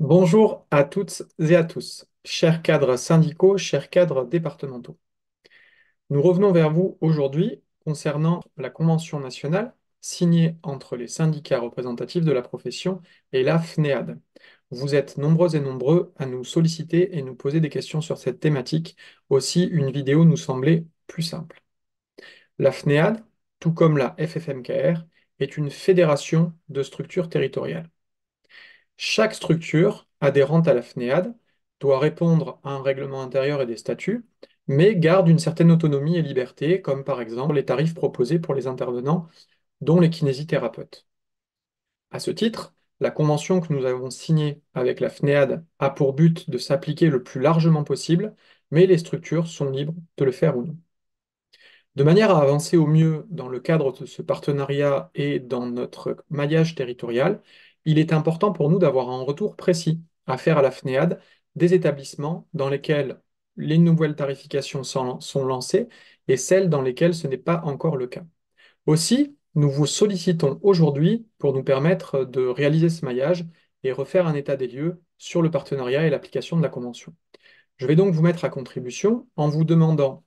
Bonjour à toutes et à tous, chers cadres syndicaux, chers cadres départementaux. Nous revenons vers vous aujourd'hui concernant la convention nationale signée entre les syndicats représentatifs de la profession et la FNEAD. Vous êtes nombreux et nombreux à nous solliciter et nous poser des questions sur cette thématique. Aussi, une vidéo nous semblait plus simple. La FNEAD, tout comme la FFMKR, est une fédération de structures territoriales. Chaque structure adhérente à la FNEAD doit répondre à un règlement intérieur et des statuts, mais garde une certaine autonomie et liberté, comme par exemple les tarifs proposés pour les intervenants, dont les kinésithérapeutes. À ce titre, la convention que nous avons signée avec la FNEAD a pour but de s'appliquer le plus largement possible, mais les structures sont libres de le faire ou non. De manière à avancer au mieux dans le cadre de ce partenariat et dans notre maillage territorial, il est important pour nous d'avoir un retour précis à faire à la FNEAD des établissements dans lesquels les nouvelles tarifications sont lancées et celles dans lesquelles ce n'est pas encore le cas. Aussi, nous vous sollicitons aujourd'hui pour nous permettre de réaliser ce maillage et refaire un état des lieux sur le partenariat et l'application de la convention. Je vais donc vous mettre à contribution en vous demandant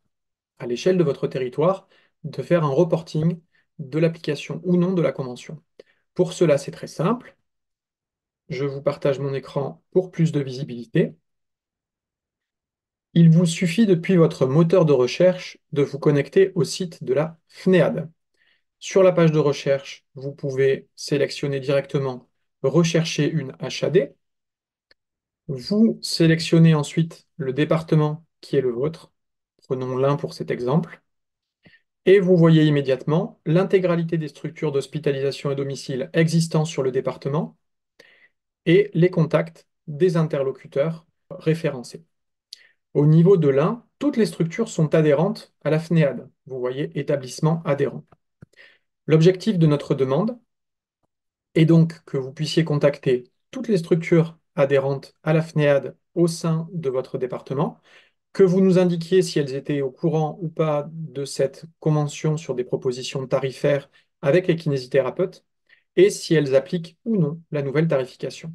à l'échelle de votre territoire, de faire un reporting de l'application ou non de la convention. Pour cela, c'est très simple. Je vous partage mon écran pour plus de visibilité. Il vous suffit depuis votre moteur de recherche de vous connecter au site de la FNEAD. Sur la page de recherche, vous pouvez sélectionner directement Rechercher une HAD. Vous sélectionnez ensuite le département qui est le vôtre. Prenons l'Ain pour cet exemple. Et vous voyez immédiatement l'intégralité des structures d'hospitalisation à domicile existant sur le département et les contacts des interlocuteurs référencés. Au niveau de l'un, toutes les structures sont adhérentes à la FNEAD. Vous voyez établissement adhérent. L'objectif de notre demande est donc que vous puissiez contacter toutes les structures adhérentes à la FNEAD au sein de votre département, que vous nous indiquiez si elles étaient au courant ou pas de cette convention sur des propositions tarifaires avec les kinésithérapeutes et si elles appliquent ou non la nouvelle tarification.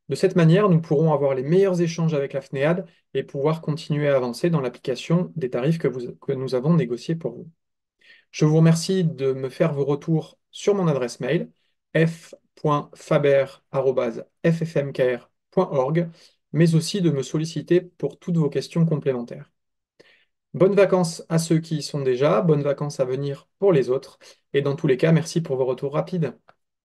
De cette manière, nous pourrons avoir les meilleurs échanges avec la FNEAD et pouvoir continuer à avancer dans l'application des tarifs que nous avons négociés pour vous. Je vous remercie de me faire vos retours sur mon adresse mail f.faber@ffmkr.org, mais aussi de me solliciter pour toutes vos questions complémentaires. Bonnes vacances à ceux qui y sont déjà, bonnes vacances à venir pour les autres, et dans tous les cas, merci pour vos retours rapides.